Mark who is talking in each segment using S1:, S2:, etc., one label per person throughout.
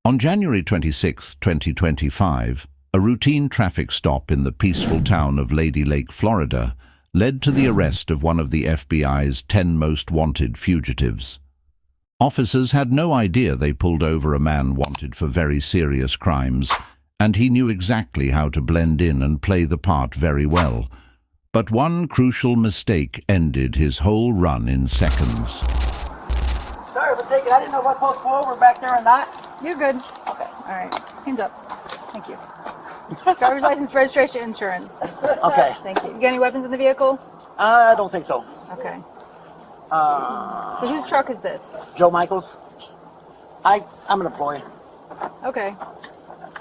S1: On January 26, 2025, a routine traffic stop in the peaceful town of Lady Lake, Florida, led to the arrest of one of the FBI's 10 most wanted fugitives. Officers had no idea they pulled over a man wanted for very serious crimes, and he knew exactly how to blend in and play the part very well. But one crucial mistake ended his whole run in seconds.
S2: Sorry for taking. I didn't know if I was supposed to pull over back there or not.
S3: You're good.
S2: Okay.
S3: All right. Hands up. Thank you. Driver's license, registration, insurance.
S2: Okay.
S3: Thank you. You got any weapons in the vehicle?
S2: I don't think so.
S3: Okay. So whose truck is this?
S2: Joe Michaels. I'm an employee.
S3: Okay.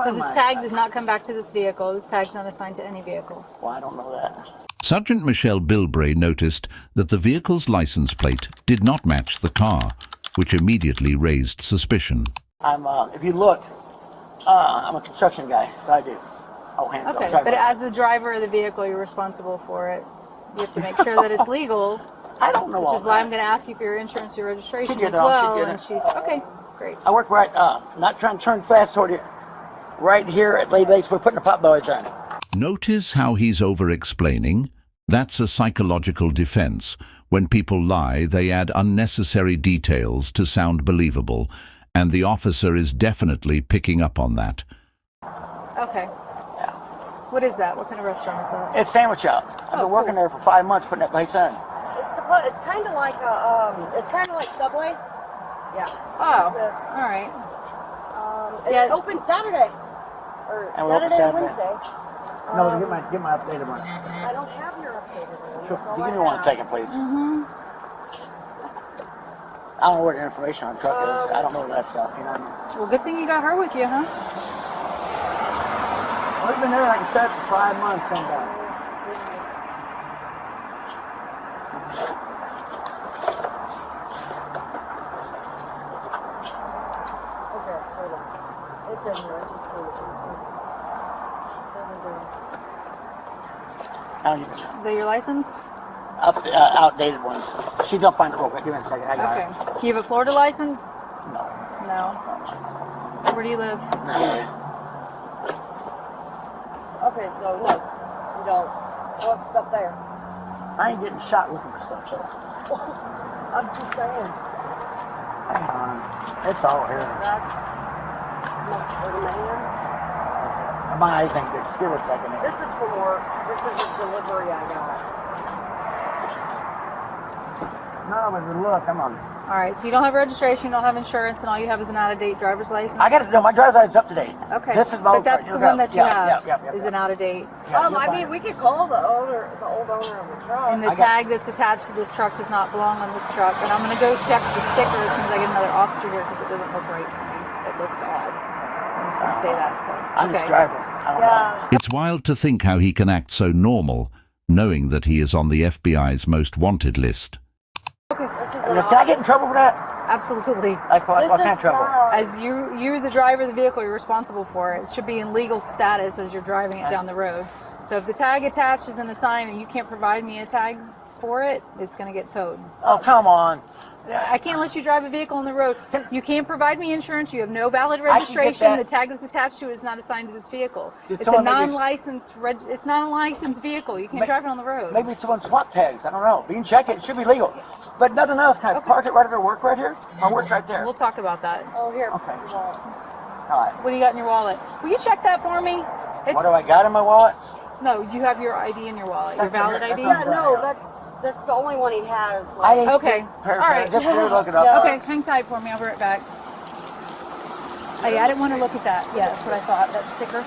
S3: So this tag does not come back to this vehicle. This tag's not assigned to any vehicle.
S2: Well, I don't know that.
S1: Sergeant Michelle Bilbray noticed that the vehicle's license plate did not match the car, which immediately raised suspicion.
S2: If you look, I'm a construction guy, so I do. Oh, hands up.
S3: Okay,
S2: Sorry
S3: but
S2: about
S3: as the driver of the vehicle, you're responsible for it. You have to make sure that it's legal.
S2: I don't know all
S3: Which is
S2: that.
S3: why I'm going to ask you for your insurance, your registration
S2: She
S3: as
S2: did it all.
S3: well.
S2: She did
S3: And
S2: it.
S3: she's okay. Great.
S2: I work right, not trying to turn fast toward you. Right here at Lady Lakes, we're putting the pot bellies on.
S1: Notice how he's over-explaining? That's a psychological defense. When people lie, they add unnecessary details to sound believable, and the officer is definitely picking up on that.
S3: Okay.
S2: Yeah.
S3: What is that? What kind of restaurant is that?
S2: It's Sandwich Shop. I've been working there for 5 months putting that place on.
S4: It's kind of like Subway. Yeah.
S3: Oh, all right.
S4: It's open Saturday. Or
S2: And we're open
S4: Saturday and
S2: Saturday.
S4: Wednesday.
S2: No, get my updated one.
S4: I don't have your updated one.
S2: Sure.
S4: That's all
S2: You
S4: I
S2: give me one
S4: have.
S2: second, please. I don't know where the information on the truck is. I don't know that stuff, you know what I mean?
S3: Well, good thing you got her with you, huh?
S2: We've been there, like I said, for 5 months. And,
S4: Okay, hold on. It's in here. I just see it.
S2: I don't even
S3: Is that your license?
S2: outdated ones. She's gonna find it real quick. Give me a second. I got
S3: Okay. Do you have a Florida license?
S2: it. No.
S3: No. Where do you live?
S4: Okay, so no, you don't. What's up there?
S2: I ain't getting shot looking for stuff, though.
S4: I'm just saying.
S2: Hang on. It's all here.
S4: That's not for the man.
S2: My eyes ain't good. Just give it a second here.
S4: This is from work. This is a delivery I got.
S2: No, but look, come on.
S3: All right. So you don't have registration, you don't have insurance, and all you have is an out-of-date driver's license.
S2: I got to know my driver's license up to date.
S3: Okay.
S2: This is my
S3: But
S2: old
S3: that's
S2: truck.
S3: the one that you have.
S2: Yeah.
S3: Is an out-of-date.
S2: Yeah, you'll
S4: I
S2: find
S4: mean,
S2: it.
S4: we could call the old owner of the truck.
S3: And the tag that's attached to this truck does not belong on this truck. And I'm going to go check the sticker as soon as I get another officer here because it doesn't look right to me. It looks odd. I'm just going to say that. So.
S2: I'm just driving. I don't know.
S1: It's wild to think how he can act so normal, knowing that he is on the FBI's most wanted list.
S3: Okay.
S2: Can I get in trouble for that?
S3: Absolutely.
S2: What kind of trouble?
S3: As you're the driver of the vehicle, you're responsible for it. It should be in legal status as you're driving it down the road. So if the tag attached isn't a sign and you can't provide me a tag for it, it's going to get towed.
S2: Oh, come on.
S3: I can't let you drive a vehicle on the road. You can't provide me insurance. You have no valid
S2: I can get
S3: registration.
S2: that.
S3: The tag that's attached to it is not assigned to this vehicle.
S2: Did
S3: It's a
S2: someone maybe-
S3: non-licensed. It's not a licensed vehicle. You can't drive it on the road.
S2: Maybe someone swap tags. I don't know. We can check it. It should be legal. But nothing else. Can I park it right at work right here? My work's right there.
S3: We'll talk about that.
S4: Oh, here.
S2: Okay.
S4: Well,
S2: All right.
S3: What do you got in your wallet? Will you check that for me?
S2: What do I got in my wallet?
S3: No, you have your ID in your wallet. Your
S2: That's
S3: valid
S2: okay.
S3: ID.
S2: That's
S4: yeah, no, that's the only one he has.
S2: I ain't
S3: Okay.
S2: perfect.
S3: All right.
S2: Just look it up.
S4: Yeah.
S3: Okay, hang tight for me. I'll be right back. Hey, I didn't want to look at that. Yeah, that's what I thought. That sticker.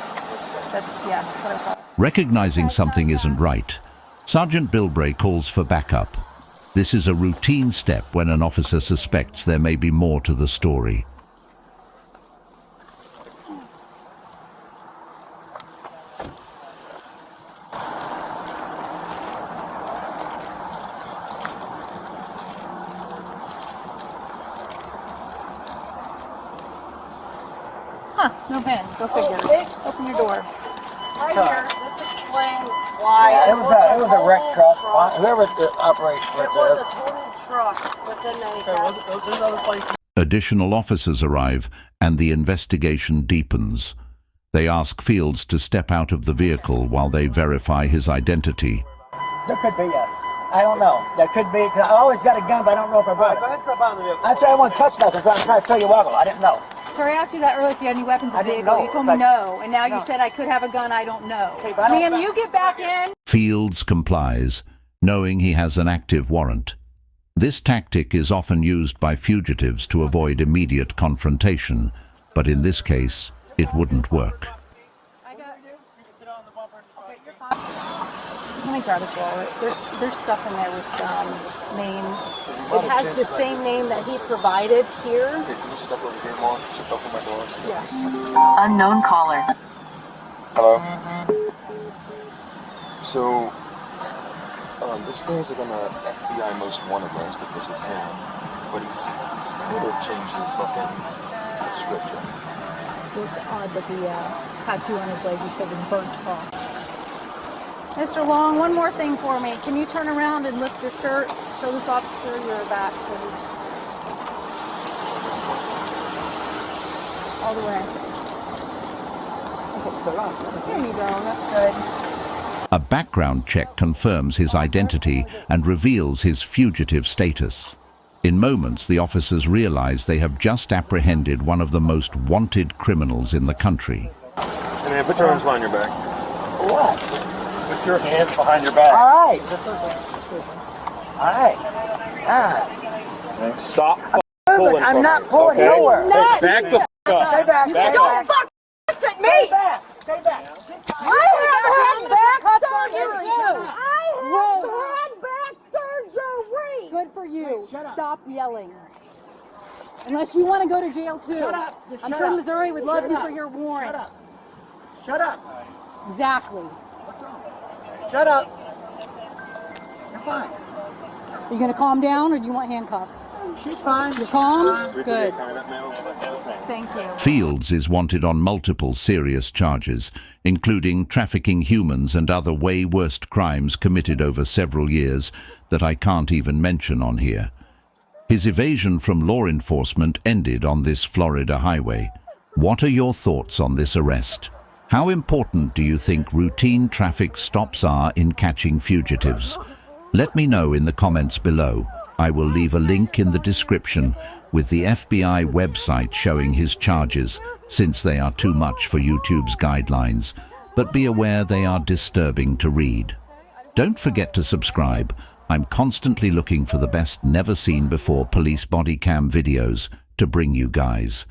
S3: That's what I thought.
S1: Recognizing something isn't right, Sergeant Bilbray calls for backup. This is a routine step when an officer suspects there may be more to the story.
S3: Huh, no pen. Go figure. Open your door.
S4: Right here. This explains why.
S2: It was a wrecked truck. Whoever operates
S4: It
S2: right
S4: was
S2: there.
S4: a total truck within a.
S1: Additional officers arrive and the investigation deepens. They ask Fields to step out of the vehicle while they verify his identity.
S2: There could be, yes. I don't know. There could be, 'cause I always got a gun, but I don't know if I brought it. I said I won't touch nothing, so I'm trying to tell you waggle. I didn't know.
S3: So I asked you that earlier if you had any weapons in
S2: I
S3: the
S2: didn't
S3: vehicle.
S2: know.
S3: You told me
S2: Like-
S3: no, and now
S2: No.
S3: you said I could have a gun. I don't know.
S2: Okay, but I don't-
S3: Ma'am, you get back in.
S1: Fields complies, knowing he has an active warrant. This tactic is often used by fugitives to avoid immediate confrontation, but in this case, it wouldn't work.
S3: Let me grab his wallet. There's stuff in there with names. It has the same name that he provided here.
S5: Can you step over here more? Step over my doors.
S3: Yeah.
S6: Unknown caller.
S5: Hello? So, this guy's on a FBI most wanted list if this is him. But he's kind of changed his fucking description.
S3: It's odd that the tattoo on his leg he said was burnt off. Mr. Long, one more thing for me. Can you turn around and lift your shirt? Show this officer your back, please. All the way. There you go. That's good.
S1: A background check confirms his identity and reveals his fugitive status. In moments, the officers realize they have just apprehended one of the most wanted criminals in the country.
S5: Hey man, put your arms behind your back.
S2: What?
S5: Put your hands behind your back.
S2: All right. All right.
S5: Stop
S2: Pulling I'm not pulling nowhere.
S5: Hey, back the up.
S2: Stay back. Stay
S5: Back
S2: back.
S4: Fuck at
S2: Stay
S4: me!
S2: back. Stay back.
S4: I have had back
S3: I
S4: surgery!
S3: have
S4: had back surgery!
S3: Good for you.
S2: Shut up.
S3: Stop yelling. Unless you want to go to jail too.
S2: Shut up. Just
S3: I'm
S2: shut
S3: sure
S2: up.
S3: Missouri would love
S2: Shut
S3: you
S2: up.
S3: for your warrant.
S2: Shut up. Shut up.
S3: Exactly.
S2: Shut up. You're fine.
S3: Are you going to calm down or do you want handcuffs?
S2: She's fine.
S3: You're calm?
S5: Good.
S3: Good. Thank you.
S1: Fields is wanted on multiple serious charges, including trafficking humans and other way worse crimes committed over several years that I can't even mention on here. His evasion from law enforcement ended on this Florida highway. What are your thoughts on this arrest? How important do you think routine traffic stops are in catching fugitives? Let me know in the comments below. I will leave a link in the description with the FBI website showing his charges, since they are too much for YouTube's guidelines, but be aware they are disturbing to read. Don't forget to subscribe. I'm constantly looking for the best never-seen-before police body cam videos to bring you guys.